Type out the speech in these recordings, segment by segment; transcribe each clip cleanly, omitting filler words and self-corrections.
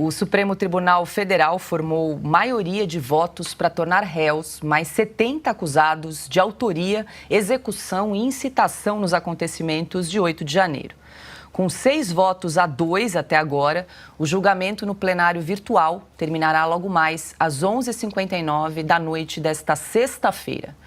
O Supremo Tribunal Federal formou maioria de votos para tornar réus mais 70 acusados de autoria, execução e incitação nos acontecimentos de 8 de janeiro. Com 6 votos a 2 até agora, o julgamento no plenário virtual terminará logo mais às 11h59 da noite desta sexta-feira.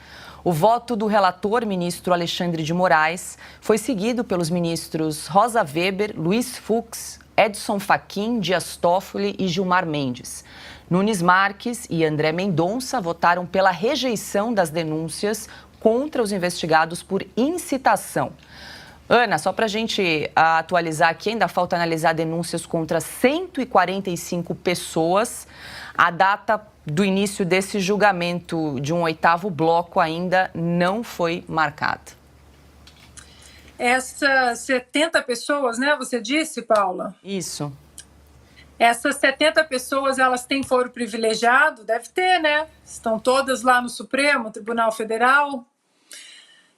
O voto do relator, ministro Alexandre de Moraes, foi seguido pelos ministros Rosa Weber, Luiz Fux, Edson Fachin, Dias Toffoli e Gilmar Mendes. Nunes Marques e André Mendonça votaram pela rejeição das denúncias contra os investigados por incitação. Ana, só para a gente atualizar aqui, ainda falta analisar denúncias contra 145 pessoas. A data do início desse julgamento de um 8º bloco ainda não foi marcada. Essas 70 pessoas, né, você disse, Paula? Isso. Essas 70 pessoas, elas têm foro privilegiado? Deve ter, né? Estão todas lá no Supremo Tribunal Federal.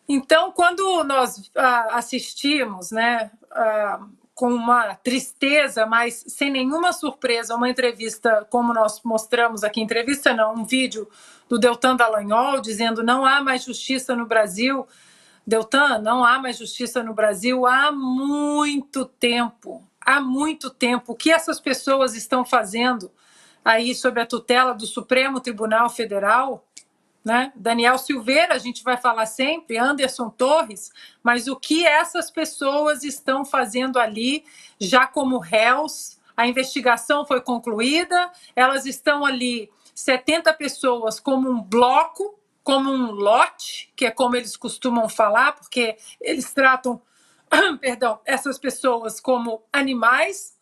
Então, quando nós assistimos, né, com uma tristeza, mas sem nenhuma surpresa, uma entrevista, como nós mostramos aqui, entrevista não, um vídeo do Deltan Dallagnol dizendo não há mais justiça no Brasil. Deltan, não há mais justiça no Brasil há muito tempo. Há muito tempo. O que essas pessoas estão fazendo aí sob a tutela do Supremo Tribunal Federal, né? Daniel Silveira, a gente vai falar sempre, Anderson Torres, mas o que essas pessoas estão fazendo ali, já como réus? A investigação foi concluída, elas estão ali, 70 pessoas como um bloco, como um lote, que é como eles costumam falar, porque eles tratam, perdão, essas pessoas como animais,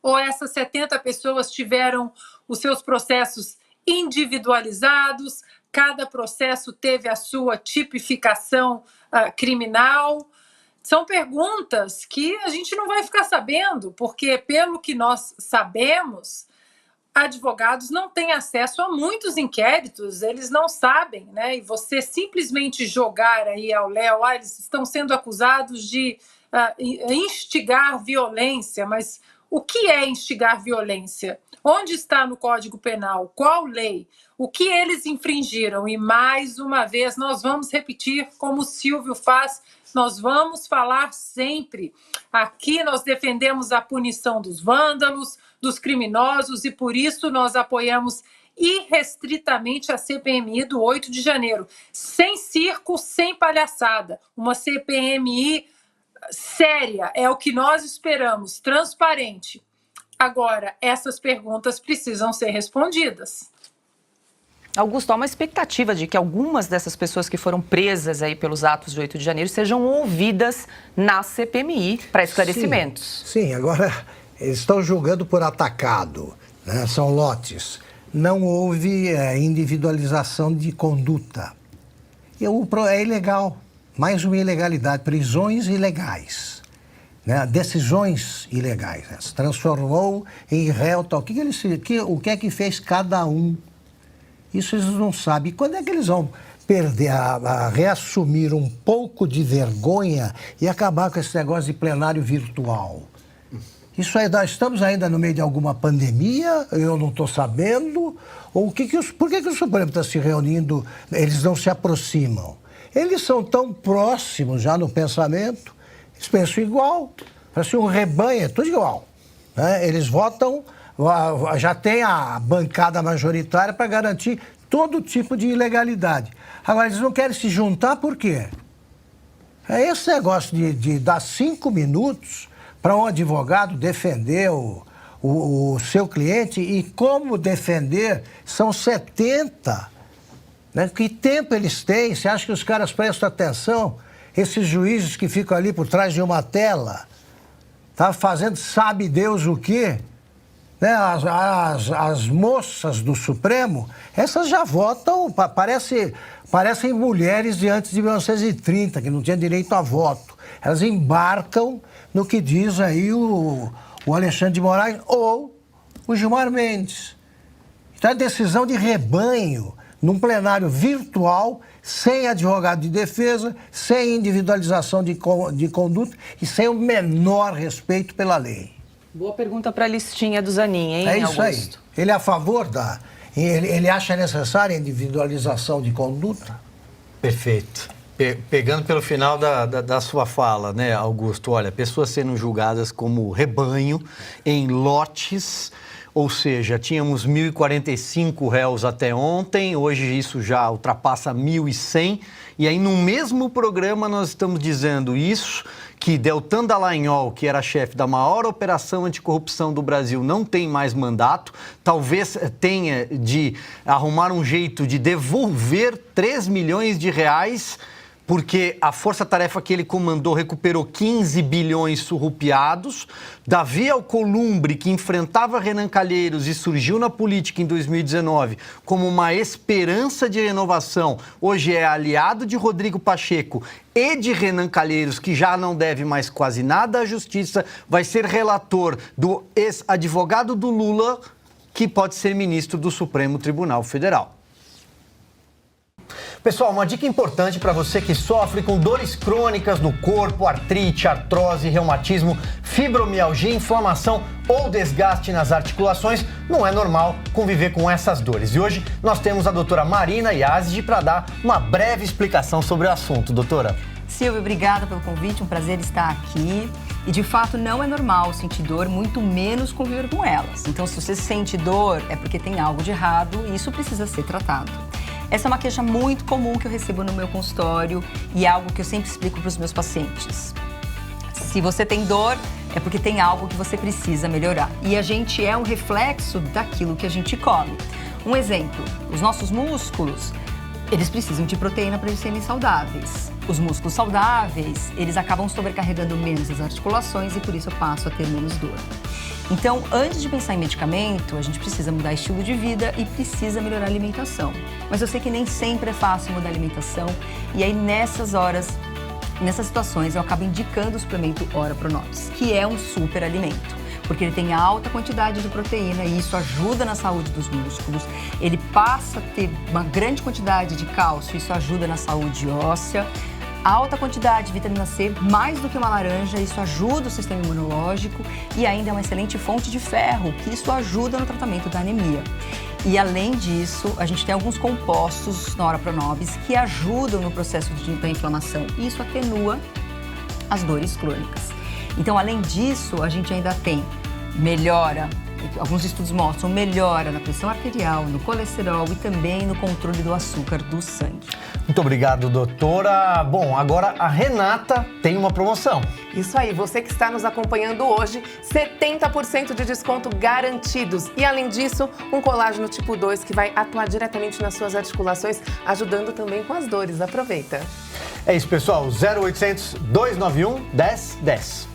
ou essas 70 pessoas tiveram os seus processos individualizados, cada processo teve a sua tipificação criminal. São perguntas que a gente não vai ficar sabendo, porque, pelo que nós sabemos, advogados não têm acesso a muitos inquéritos, eles não sabem, né? E você simplesmente jogar aí ao léu, eles estão sendo acusados de instigar violência, mas o que é instigar violência? Onde está no Código Penal? Qual lei? O que eles infringiram? E, mais uma vez, nós vamos repetir, como o Silvio faz, nós vamos falar sempre. Aqui nós defendemos a punição dos vândalos, dos criminosos, e por isso nós apoiamos irrestritamente a CPMI do 8 de janeiro. Sem circo, sem palhaçada. Uma CPMI séria, é o que nós esperamos, transparente. Agora, essas perguntas precisam ser respondidas. Augusto, há uma expectativa de que algumas dessas pessoas que foram presas aí pelos atos de 8 de janeiro sejam ouvidas na CPMI para esclarecimentos. Sim, agora eles estão julgando por atacado, né? São lotes. Não houve individualização de conduta. É ilegal, mais uma ilegalidade, prisões ilegais. Né? Decisões ilegais, né? Se transformou em réu, tal. O que é que fez cada um? Isso eles não sabem. E quando é que eles vão perder, reassumir um pouco de vergonha e acabar com esse negócio de plenário virtual? Isso aí, nós estamos ainda no meio de alguma pandemia, eu não estou sabendo. Ou por que o Supremo está se reunindo, eles não se aproximam? Eles são tão próximos já no pensamento, eles pensam igual, parece um rebanho, é tudo igual. Né? Eles votam, já tem a bancada majoritária para garantir todo tipo de ilegalidade. Agora, eles não querem se juntar por quê? É esse negócio de dar 5 minutos para um advogado defender o seu cliente, e como defender são 70. Né? Que tempo eles têm? Você acha que os caras prestam atenção? Esses juízes que ficam ali por trás de uma tela, tá fazendo sabe Deus o quê? Né? As moças do Supremo, essas já votam, parecem mulheres de antes de 1930, que não tinham direito a voto. Elas embarcam no que diz aí o Alexandre de Moraes ou o Gilmar Mendes. Então é decisão de rebanho, num plenário virtual, sem advogado de defesa, sem individualização de conduta e sem o menor respeito pela lei. Boa pergunta para a listinha do Zanin, hein, É isso Augusto? aí. Ele é a favor da... Ele acha necessária a individualização de conduta? Perfeito. Pegando pelo final da sua fala, né, Augusto? Olha, pessoas sendo julgadas como rebanho em lotes, ou seja, tínhamos 1.045 réus até ontem, hoje isso já ultrapassa 1.100, e aí no mesmo programa nós estamos dizendo isso, que Deltan Dallagnol, que era chefe da maior operação anticorrupção do Brasil, não tem mais mandato, talvez tenha de arrumar um jeito de devolver 3 milhões de reais, porque a força-tarefa que ele comandou recuperou 15 bilhões surrupiados. Davi Alcolumbre, que enfrentava Renan Calheiros e surgiu na política em 2019 como uma esperança de renovação, hoje é aliado de Rodrigo Pacheco e de Renan Calheiros, que já não deve mais quase nada à justiça, vai ser relator do ex-advogado do Lula, que pode ser ministro do Supremo Tribunal Federal. Pessoal, uma dica importante para você que sofre com dores crônicas no corpo, artrite, artrose, reumatismo, fibromialgia, inflamação ou desgaste nas articulações, não é normal conviver com essas dores. E hoje nós temos a doutora Marina Yazdi para dar uma breve explicação sobre o assunto. Doutora. Silvia, obrigada pelo convite, um prazer estar aqui. E de fato não é normal sentir dor, muito menos conviver com elas. Então se você sente dor é porque tem algo de errado e isso precisa ser tratado. Essa é uma queixa muito comum que eu recebo no meu consultório e é algo que eu sempre explico para os meus pacientes. Se você tem dor, é porque tem algo que você precisa melhorar. E a gente é um reflexo daquilo que a gente come. Um exemplo, os nossos músculos, eles precisam de proteína para eles serem saudáveis. Os músculos saudáveis, eles acabam sobrecarregando menos as articulações e por isso eu passo a ter menos dor. Então, antes de pensar em medicamento, a gente precisa mudar estilo de vida e precisa melhorar a alimentação. Mas eu sei que nem sempre é fácil mudar a alimentação e aí nessas horas, nessas situações, eu acabo indicando o suplemento Ora Pronobis, que é um super alimento, porque ele tem alta quantidade de proteína e isso ajuda na saúde dos músculos. Ele passa a ter uma grande quantidade de cálcio, isso ajuda na saúde óssea. Alta quantidade de vitamina C, mais do que uma laranja, isso ajuda o sistema imunológico e ainda é uma excelente fonte de ferro, que isso ajuda no tratamento da anemia. E além disso, a gente tem alguns compostos na Ora Pronobis que ajudam no processo da inflamação e isso atenua as dores crônicas. Então, além disso, a gente ainda tem melhora, alguns estudos mostram melhora na pressão arterial, no colesterol e também no controle do açúcar do sangue. Muito obrigado, doutora. Bom, agora a Renata tem uma promoção. Isso aí, você que está nos acompanhando hoje, 70% de desconto garantidos. E além disso, um colágeno tipo 2 que vai atuar diretamente nas suas articulações, ajudando também com as dores. Aproveita. É isso, pessoal. 0800 291 1010.